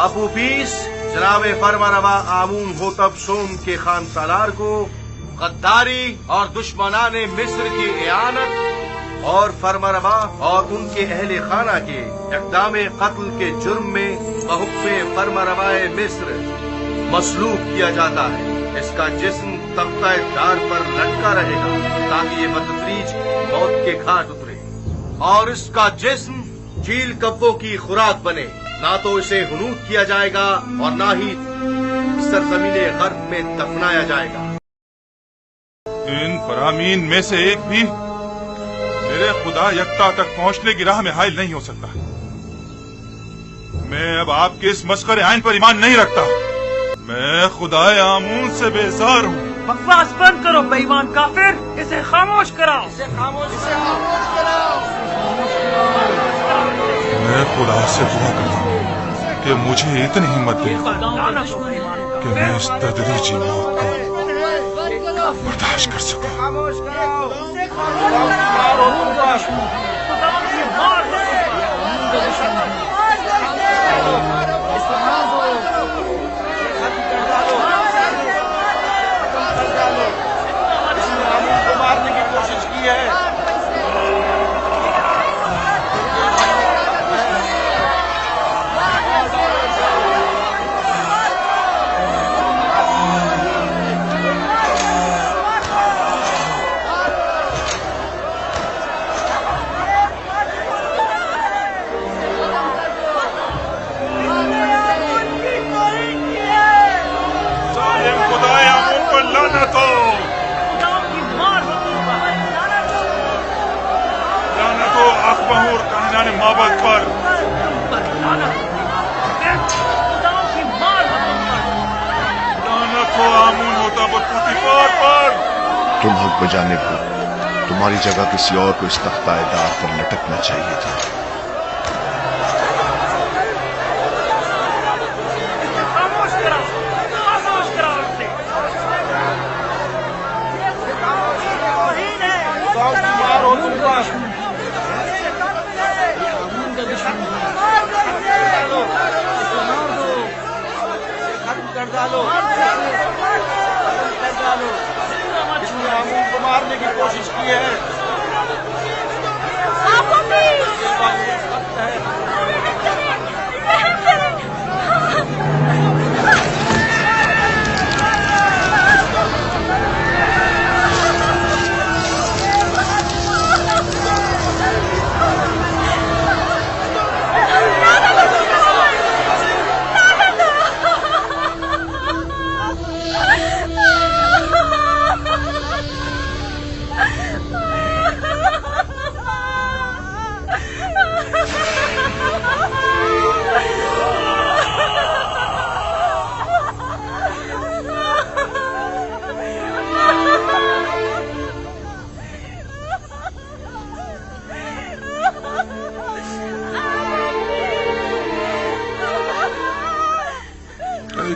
ابو بیس جناب فرمانروا آمون ہوتب سوم کے خان سالار کو غداری اور دشمنان مصر کی اعانت اور فرمانروا اور ان کے اہل خانہ کے اقدام قتل کے جرم میں بحکم فرمانروا مصر مسلوب کیا جاتا ہے۔ اس کا جسم تختہ دار پر لٹکا رہے گا تاکہ یہ بتدریج موت کے گھاٹ اترے، اور اس کا جسم چیل کبوں کی خوراک بنے۔ نہ تو اسے حنوط کیا جائے گا اور نہ ہی سرزمین غرب میں دفنایا جائے گا۔ ان فرامین میں سے ایک بھی میرے خدا یکتا تک پہنچنے کی راہ میں حائل نہیں ہو سکتا۔ میں اب آپ کے اس مسخرے آئین پر ایمان نہیں رکھتا۔ میں خدا آمون سے بیزار ہوں۔ بکواس بند کرو بے ایمان کافر، اسے خاموش کراؤ، اسے خاموش کراؤ۔ میں خدا سے دعا کرتا ہوں کہ مجھے اتنی ہمت دے کہ میں اس تدریجی موت کو برداشت کر سکوں۔ مارنے کی کوشش کی ہے۔ مابد پر لعنت ہو آمون ہوتا پوتیفار پر۔ تم حق بجانے پر تمہاری جگہ کسی اور کو اس تختہ دار پر لٹکنا چاہیے تھا۔ مارنے کی کوشش کی ہے۔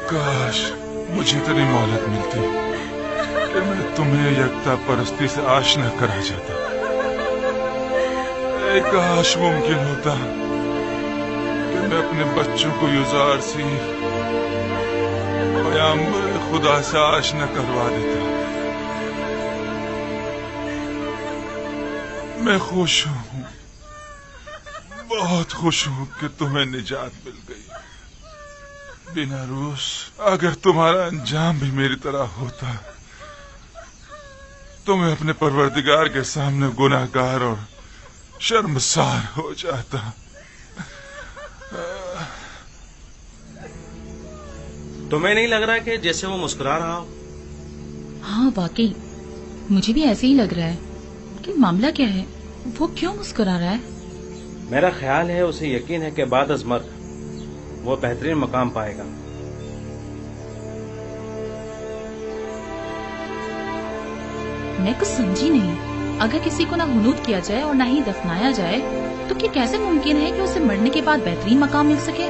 کاش مجھے اتنی مہلت ملتی کہ میں تمہیں یکتا پرستی سے آشنا کرا جاتا۔ اے کاش ممکن ہوتا کہ میں اپنے بچوں کو یزار سی پیغمبر خدا سے آشنا کروا دیتا۔ میں خوش ہوں، بہت خوش ہوں کہ تمہیں نجات مل گئی۔ بنا روس اگر تمہارا انجام بھی میری طرح ہوتا تو میں اپنے پروردگار کے سامنے گناہگار اور شرمسار ہو جاتا۔ تمہیں نہیں لگ رہا کہ جیسے وہ مسکرا رہا ہو؟ ہاں واقعی مجھے بھی ایسے ہی لگ رہا ہے کہ معاملہ کیا ہے، وہ کیوں مسکرا رہا ہے؟ میرا خیال ہے اسے یقین ہے کہ بعد از مرگ وہ بہترین مقام پائے گا۔ میں کچھ سمجھی نہیں، اگر کسی کو نہ حنوط کیا جائے اور نہ ہی دفنایا جائے تو کیا کیسے ممکن ہے کہ اسے مرنے کے بعد بہترین مقام مل سکے؟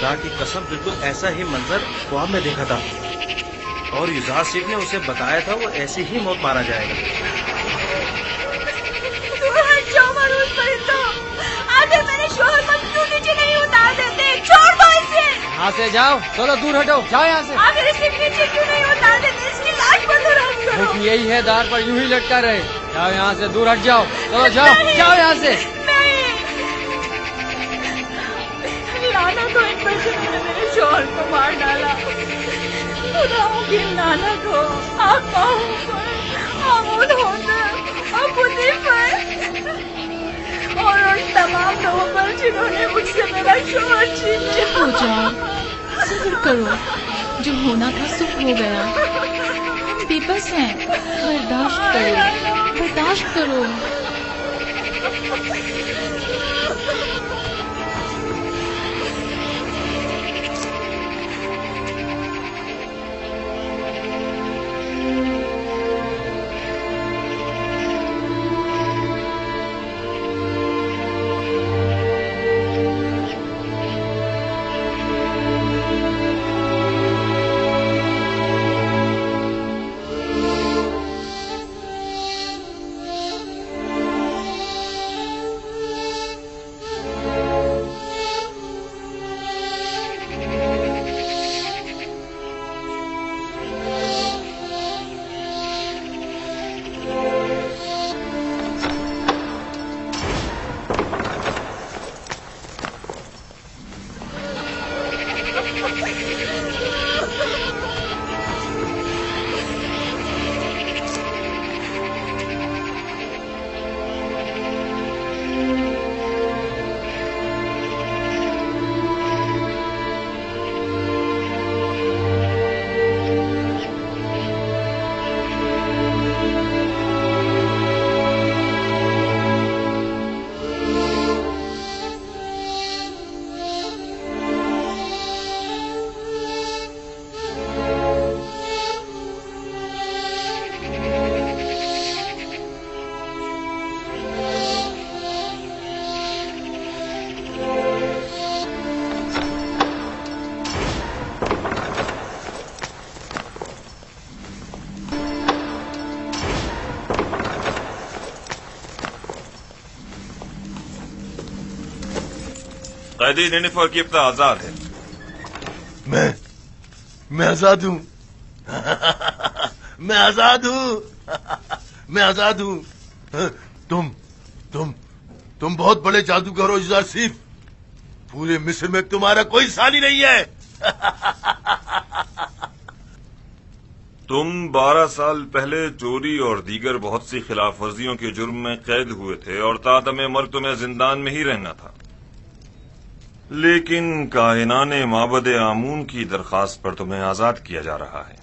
خدا کی قسم بالکل ایسا ہی منظر خواب میں دیکھا تھا اور یزار شیخ نے اسے بتایا تھا وہ ایسی ہی موت مارا جائے گا. آگے میرے شوہر کو کیوں نیچے نہیں اتار دیتے؟ چھوڑ دو اسے. یہاں سے جاؤ، چلو دور ہٹو، جاؤ یہاں سے. آگے اسے نیچے کیوں نہیں اتار دیتے؟ اس کی لاش کو دور ہٹ کرو. حکم یہی ہے، دار پر یوں ہی لٹکا رہے. جاؤ یہاں سے، دور ہٹ جاؤ. چلو جاؤ، جاؤ یہاں سے. لعنت ہو ان پر جنہوں نے میرے شوہر کو مار ڈالا. خداؤں کی لعنت ہو آپ ماہوں پر، آمود ہوتا اور بدی پر اور ان تمام لوگوں پر جنہوں نے مجھ سے میرا شوہر چھین لیا. ہو جاؤ، صبر کرو، جو ہونا تھا سب ہو گیا. ہم بے بس ہیں، برداشت کرو، برداشت کرو. قیدی نینیفر کی ابتدا آزاد ہے. میں آزاد ہوں. میں آزاد ہوں. میں آزاد ہوں. تم بہت بڑے جادوگر ہو یزار شیخ. پورے مصر میں تمہارا کوئی ثانی نہیں ہے. تم 12 سال پہلے چوری اور دیگر بہت سی خلاف ورزیوں کے جرم میں قید ہوئے تھے اور تادم مرگ تمہیں زندان میں ہی رہنا تھا. لیکن کاہنان معبد آمون کی درخواست پر تمہیں آزاد کیا جا رہا ہے.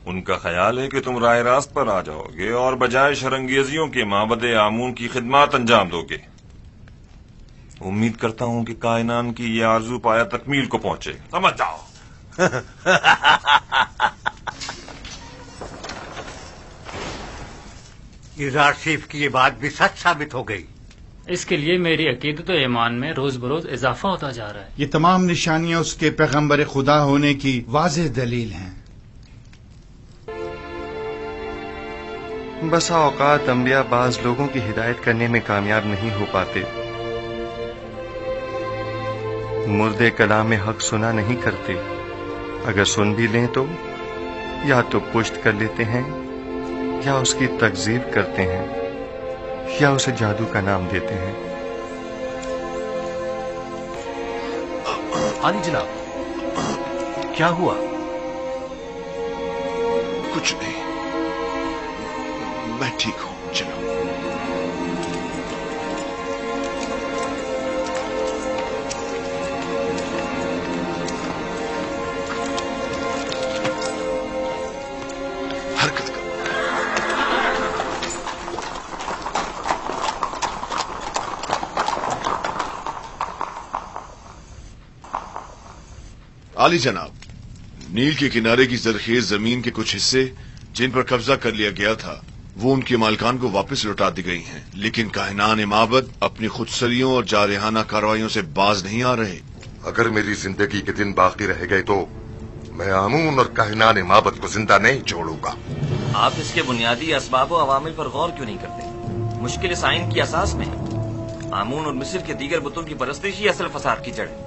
ان کا خیال ہے کہ تم راہ راست پر آ جاؤ گے اور بجائے شرنگیزیوں کے معبد آمون کی خدمات انجام دو گے. امید کرتا ہوں کہ کائنان کی یہ آرزو پایا تکمیل کو پہنچے. سمجھ جاؤ. یزار شیخ کی یہ بات بھی سچ ثابت ہو گئی. اس کے لیے میری عقیدت و ایمان میں روز بروز اضافہ ہوتا جا رہا ہے. یہ تمام نشانیاں اس کے پیغمبر خدا ہونے کی واضح دلیل ہیں. بسا اوقات انبیاء بعض لوگوں کی ہدایت کرنے میں کامیاب نہیں ہو پاتے. مردے کلام حق سنا نہیں کرتے. اگر سن بھی لیں تو یا تو پشت کر لیتے ہیں یا اس کی تکذیب کرتے ہیں یا اسے جادو کا نام دیتے ہیں. عالی جناب، کیا ہوا؟ کچھ نہیں، میں ٹھیک ہوں جناب. حرکت کرو. عالی جناب، نیل کے کنارے کی زرخیز زمین کے کچھ حصے جن پر قبضہ کر لیا گیا تھا وہ ان کے مالکان کو واپس لوٹا دی گئی ہیں، لیکن کاہنان معبد اپنی خودسریوں اور جارحانہ کارروائیوں سے باز نہیں آ رہے. اگر میری زندگی کے دن باقی رہ گئے تو میں آمون اور کاہنان معبد کو زندہ نہیں چھوڑوں گا. آپ اس کے بنیادی اسباب و عوامل پر غور کیوں نہیں کرتے؟ مشکل اس آئین کی اساس میں آمون اور مصر کے دیگر بتوں کی پرستش ہی اصل فساد کی جڑ ہے.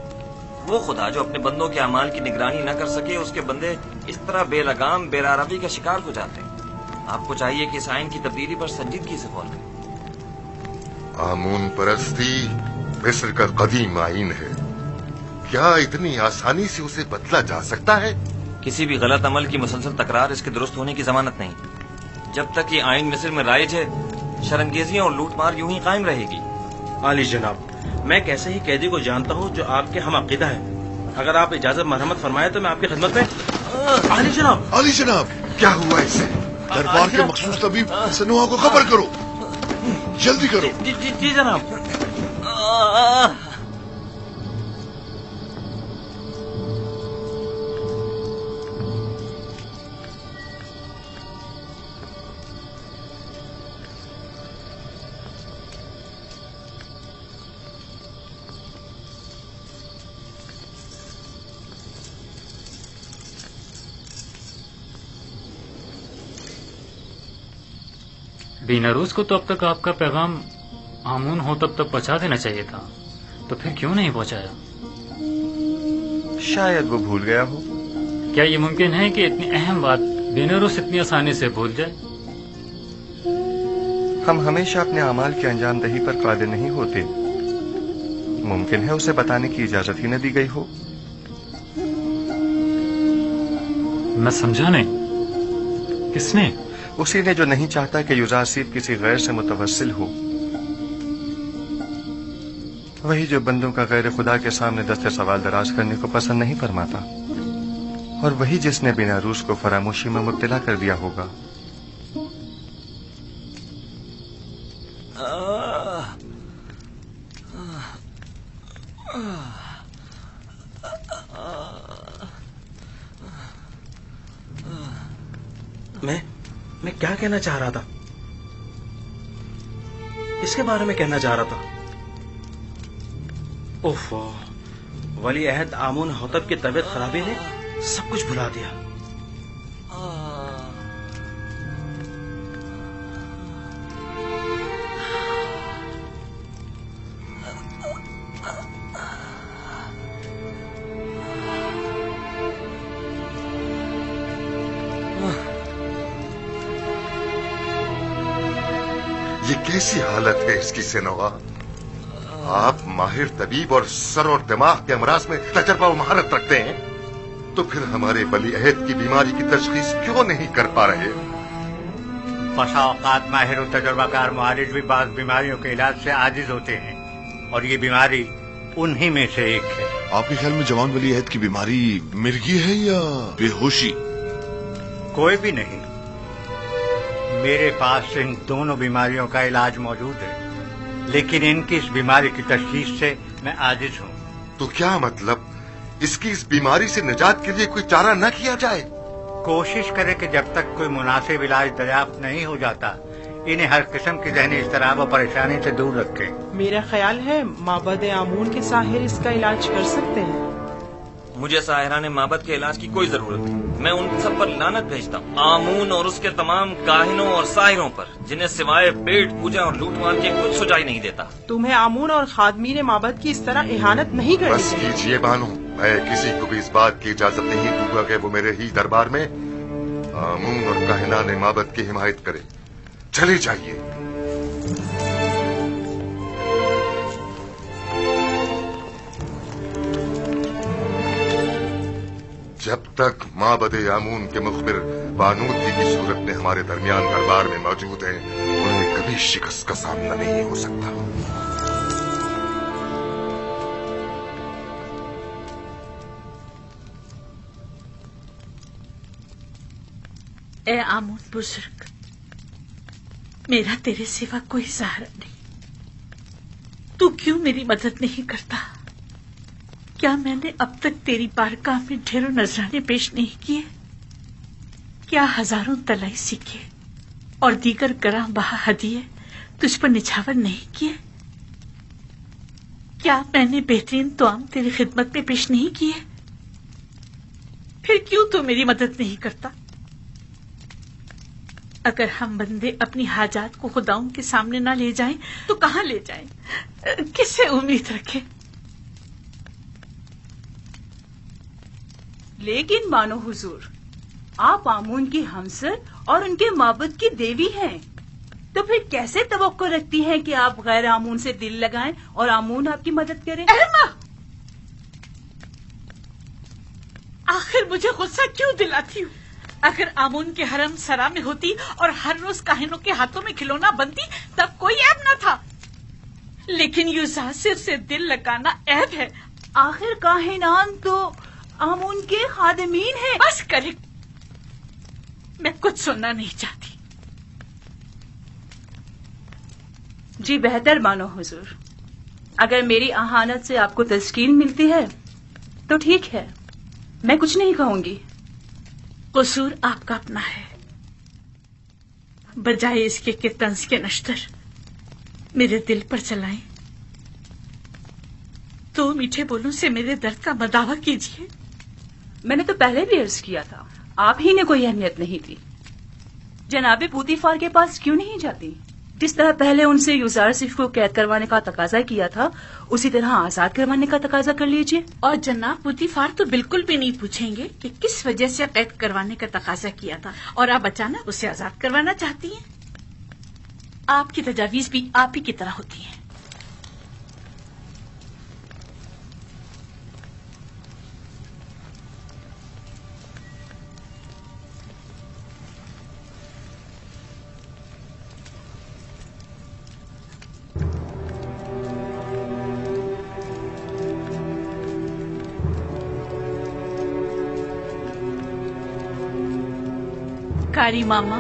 وہ خدا جو اپنے بندوں کے اعمال کی نگرانی نہ کر سکے، اس کے بندے اس طرح بے لگام بے روی کا شکار ہو جاتے ہیں. آپ کو چاہیے کہ اس آئین کی تبدیلی پر سنجیدگی سے غور کریں. آمون پرستی مصر کا قدیم آئین ہے، کیا اتنی آسانی سے اسے بدلا جا سکتا ہے؟ کسی بھی غلط عمل کی مسلسل تکرار اس کے درست ہونے کی ضمانت نہیں. جب تک یہ آئین مصر میں رائج ہے، شرنگیزیاں اور لوٹ مار یوں ہی قائم رہے گی. عالی جناب، میں ایک ایسے ہی قیدی کو جانتا ہوں جو آپ کے ہم عقیدہ ہے. اگر آپ اجازت مرحمت فرمائے تو میں آپ کی خدمت میں. علی جناب، علی جناب، کیا ہوا اسے؟ دربار کے مخصوص طبیب سنوا کو خبر کرو، جلدی کرو. جی جناب. بیناروس کو تو اب تک آپ کا پیغام آمون ہو تب تک پہنچا دینا چاہیے تھا، تو پھر کیوں نہیں پہنچایا؟ شاید وہ بھول گیا ہو. کیا یہ ممکن ہے کہ اتنی اہم بات بیناروس اتنی آسانی سے بھول جائے؟ ہم ہمیشہ اپنے اعمال کی انجام دہی پر قادر نہیں ہوتے. ممکن ہے اسے بتانے کی اجازت ہی نہ دی گئی ہو. میں سمجھا نہیں. کس نے؟ اسی نے جو نہیں چاہتا کہ یوزاسیب کسی غیر سے متوسل ہو. وہی جو بندوں کا غیر خدا کے سامنے دست سوال دراز کرنے کو پسند نہیں فرماتا، اور وہی جس نے بیناروس کو فراموشی میں مبتلا کر دیا ہوگا. میں کیا کہنا چاہ رہا تھا؟ اس کے بارے میں کہنا چاہ رہا تھا. اوف، ولی عہد آمون حطب کی طبیعت خرابی نے سب کچھ بھلا دیا. یہ کیسی حالت ہے اس کی سنوا؟ آپ ماہر طبیب اور سر اور دماغ کے امراض میں تجربہ و مہارت رکھتے ہیں، تو پھر ہمارے ولی عہد کی بیماری کی تشخیص کیوں نہیں کر پا رہے؟ بسا اوقات ماہر و تجربہ کار معالج بھی بعض بیماریوں کے علاج سے عاجز ہوتے ہیں، اور یہ بیماری انہی میں سے ایک ہے. آپ کے خیال میں جوان ولی عہد کی بیماری مرگی ہے یا بے ہوشی؟ کوئی بھی نہیں. میرے پاس ان دونوں بیماریوں کا علاج موجود ہے، لیکن ان کی اس بیماری کی تشخیص سے میں عاجز ہوں. تو کیا مطلب اس کی اس بیماری سے نجات کے لیے کوئی چارہ نہ کیا جائے؟ کوشش کرے کہ جب تک کوئی مناسب علاج دریافت نہیں ہو جاتا انہیں ہر قسم کی ذہنی اضطراب و پریشانی سے دور رکھے. میرا خیال ہے معبد آمون کے ساحر اس کا علاج کر سکتے ہیں. مجھے ساحران معبد کے علاج کی کوئی ضرورت نہیں. میں ان سب پر لعنت بھیجتا ہوں، آمون اور اس کے تمام کاہنوں اور ساحروں پر، جنہیں سوائے پیٹ پوجا اور لوٹ مار کے کچھ سجائی نہیں دیتا. تمہیں آمون اور خادمین معبد کی اس طرح اہانت نہیں کرنی بس چاہیے. کیجیے بانو، میں کسی کو بھی اس بات کی اجازت نہیں دوں گا کہ وہ میرے ہی دربار میں آمون اور کاہنان معبد کی حمایت کرے. چلی جائیے. جب تک معبد آمون کے مخبر بانودگی کی صورت میں ہمارے درمیان دربار میں موجود ہیں، انہیں کبھی شکست کا سامنا نہیں ہو سکتا. اے آمون بزرگ، میرا تیرے سوا کوئی سہارا نہیں. تو کیوں میری مدد نہیں کرتا؟ کیا میں نے اب تک تیری بارگاہ میں ڈھیروں نذرانے پیش نہیں کیے؟ کیا ہزاروں طلائی سکے اور دیگر گراں بہا ہدیے تجھ پر نچھاور نہیں کیے؟ کیا میں نے بہترین توام تیری خدمت میں پیش نہیں کیے؟ پھر کیوں تو میری مدد نہیں کرتا؟ اگر ہم بندے اپنی حاجات کو خداؤں کے سامنے نہ لے جائیں تو کہاں لے جائیں؟ کس سے امید رکھیں؟ لیکن مانو حضور، آپ آمون کی ہمسر اور ان کے معبد کی دیوی ہیں، تو پھر کیسے توقع رکھتی ہیں کہ آپ غیر آمون سے دل لگائیں اور آمون آپ کی مدد کرے؟ آخر مجھے غصہ کیوں دلاتی ہوں؟ اگر آمون کے حرم سرا میں ہوتی اور ہر روز کاہنوں کے ہاتھوں میں کھلونا بنتی تب کوئی عیب نہ تھا، لیکن یوزاسر سے دل لگانا عیب ہے. آخر کاہنان تو آمون کے خادمین ہیں. بس کرے، میں کچھ سننا نہیں چاہتی. جی بہتر مانو حضور، اگر میری اہانت سے آپ کو تسکین ملتی ہے تو ٹھیک ہے، میں کچھ نہیں کہوں گی. قصور آپ کا اپنا ہے، بجائے اس کے کہ طنز کے نشتر میرے دل پر چلائیں تو میٹھے بولوں سے میرے درد کا مداوع کیجیے. میں نے تو پہلے بھی عرض کیا تھا، آپ ہی نے کوئی اہمیت نہیں دی. جناب پوتیفار کے پاس کیوں نہیں جاتی؟ جس طرح پہلے ان سے یوزارسف کو قید کروانے کا تقاضا کیا تھا، اسی طرح آزاد کروانے کا تقاضا کر لیجیے. اور جناب پوتیفار تو بالکل بھی نہیں پوچھیں گے کہ کس وجہ سے قید کروانے کا تقاضا کیا تھا اور آپ اچانک اسے آزاد کروانا چاہتی ہیں. آپ کی تجاویز بھی آپ ہی کی طرح ہوتی ہیں. کاری ماما.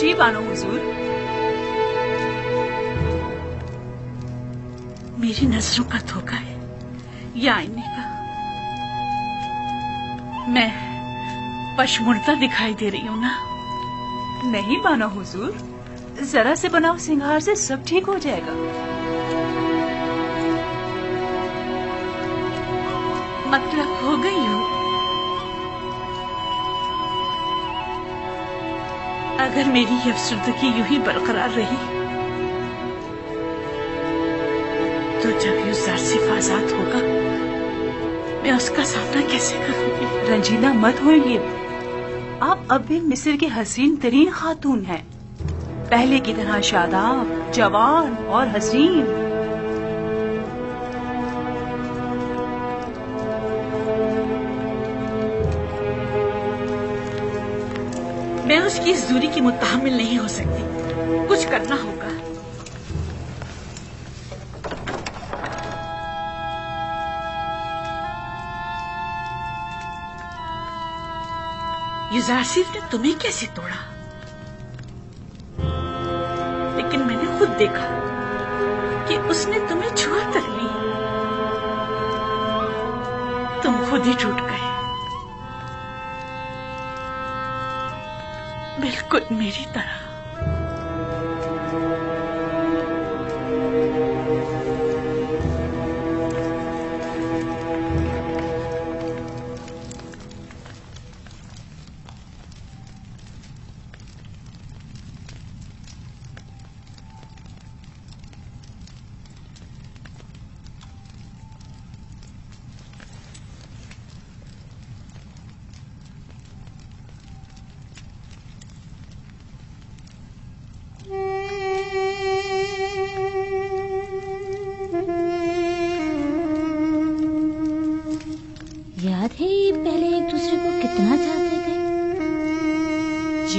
جی بانو حضور. میری نظروں کا دھوکہ ہے یا آئینے کا؟ میں پشمردہ دکھائی دے رہی ہوں نا؟ نہیں بانو حضور، ذرا سے بناؤ سنگھار سے سب ٹھیک ہو جائے گا. مطلب ہو گئی ہوں. اگر میری یہ افسردگی یوں ہی برقرار رہی تو جب یوزارسف آزاد ہوگا میں اس کا سامنا کیسے کروں گی؟ رنجیدہ مت ہوئیے، آپ اب بھی مصر کی حسین ترین خاتون ہیں، پہلے کی طرح شاداب، جوان اور حسین. میں اس کی اس دوری کی متحمل نہیں ہو سکتی. کچھ کرنا ہوگا. یوزارسف نے تمہیں کیسے توڑا؟ لیکن میں نے خود دیکھا کہ اس نے تمہیں چھوا تک لی. تم خود ہی ٹوٹ گئے، بالکل میری طرح.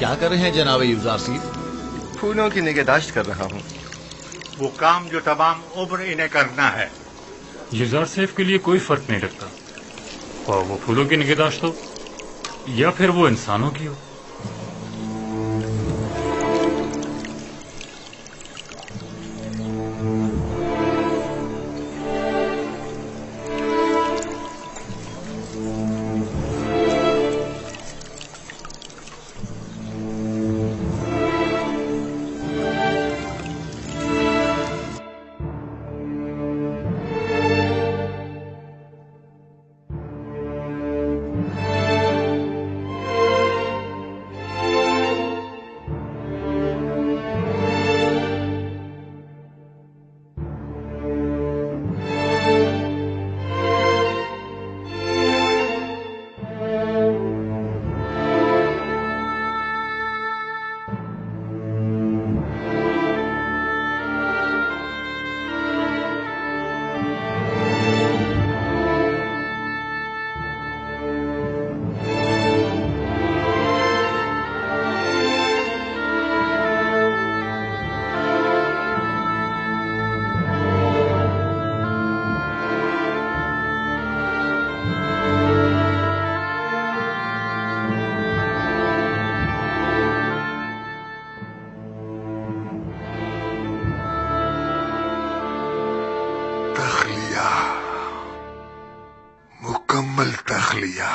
کیا کر رہے ہیں جناب یوزار سیف؟ پھولوں کی نگہداشت کر رہا ہوں. وہ کام جو تمام عمر انہیں کرنا ہے. یوزار سیف کے لیے کوئی فرق نہیں رکھتا، اور وہ پھولوں کی نگہداشت ہو یا پھر وہ انسانوں کی ہو. مکمل تخلیہ.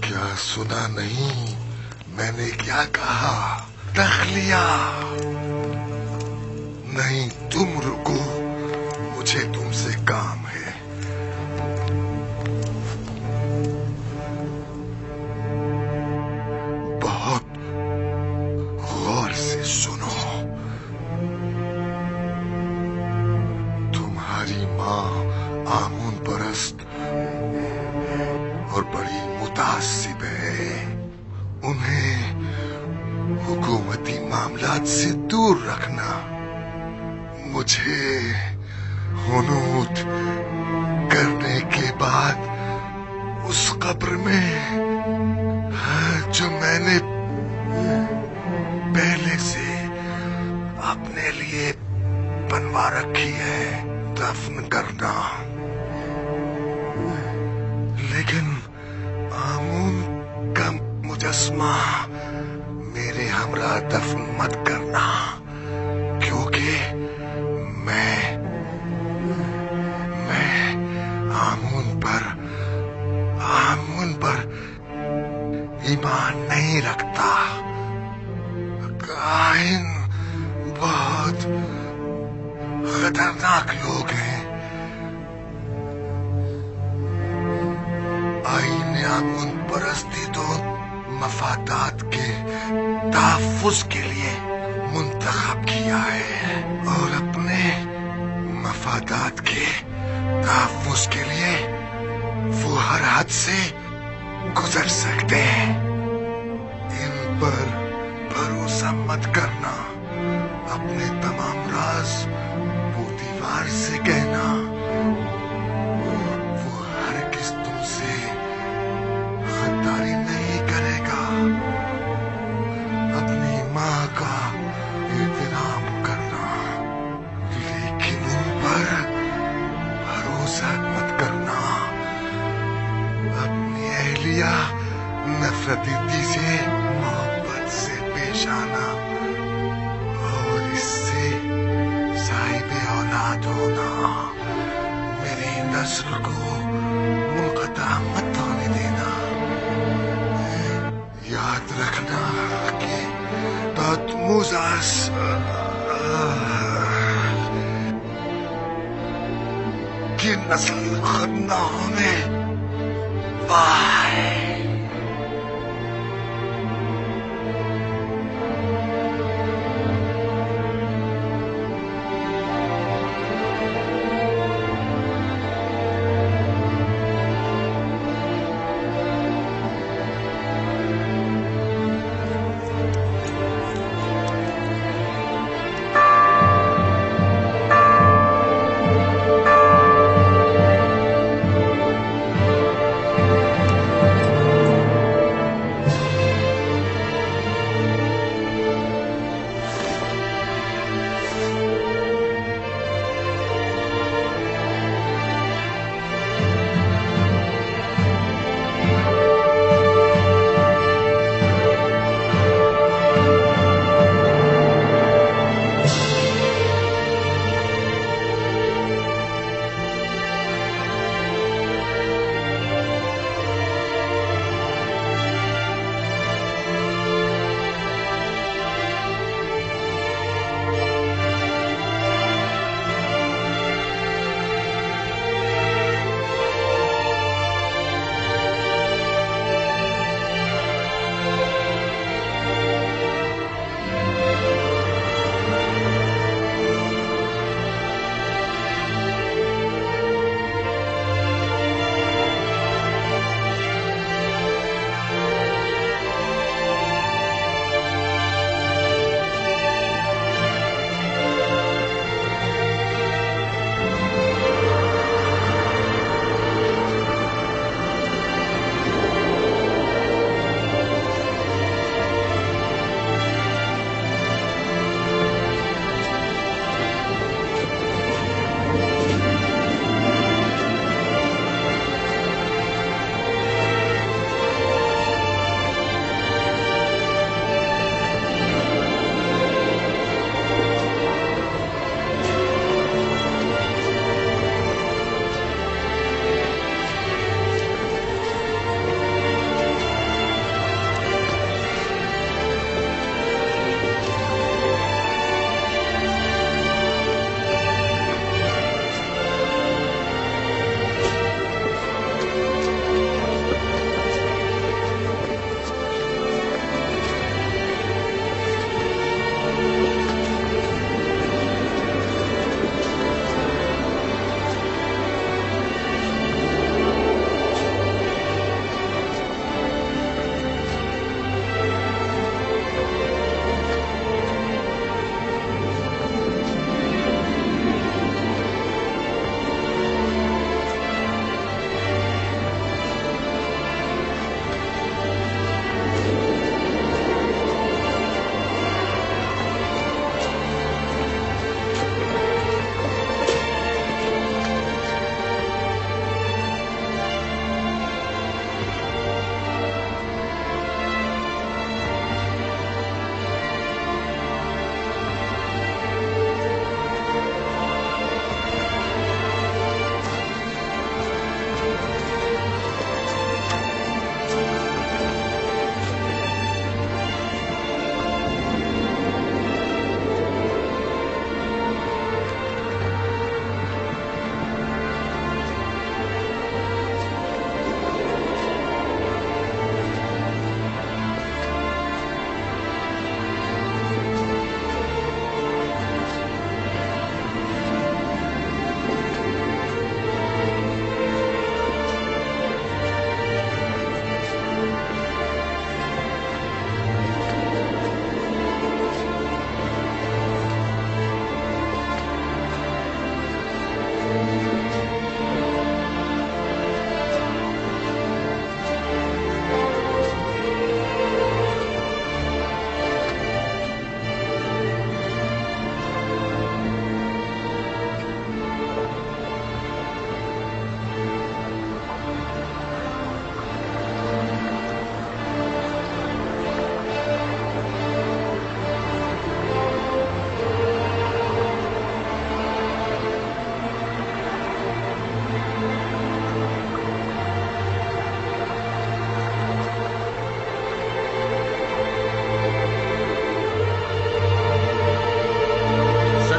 کیا سنا نہیں میں نے کیا کہا؟ تخلیہ. نہیں تم رکو، مجھے تم سے کام ہے. بہت غور سے سنو. تمہاری ماں آمون پرست اور بڑی متعصب ہے. انہیں حکومتی معاملات سے دور رکھنا. مجھے حنوط کرنے کے بعد اس قبر میں جو میں نے پہلے سے اپنے لیے بنوا رکھی ہے دفن کرنا. لیکن آمون کا مجسمہ میرے ہمراہ دفن مت کرنا، کیونکہ میں آمون پر ایمان نہیں رکھتا. کاہن بہت خطرناک لوگ ہیں. آئین آمون پرستی تو مفادات کے تحفظ کے لیے منتخب کیا ہے، اور اپنے مفادات کے تحفظ کے لیے وہ ہر حد سے گزر سکتے ہیں. ان پر بھروسہ مت کرنا. اپنے تمام راز پوتیوار سے کہنا. وہ ہرگز تم سے غداری نہیں کرے گا. اپنی ماں کا احترام کرنا، لیکن ان پر بھروسہ مت کرنا. اپنی اہلیہ نفرتی سے محبت سے پیش آنا، اور اس سے صاحب اولاد ہونا. میری نسل کو منقطع مت ہونے دینا. یاد رکھنا کہ تحتموزاس کی نسل ختم نہ ہونے پائے.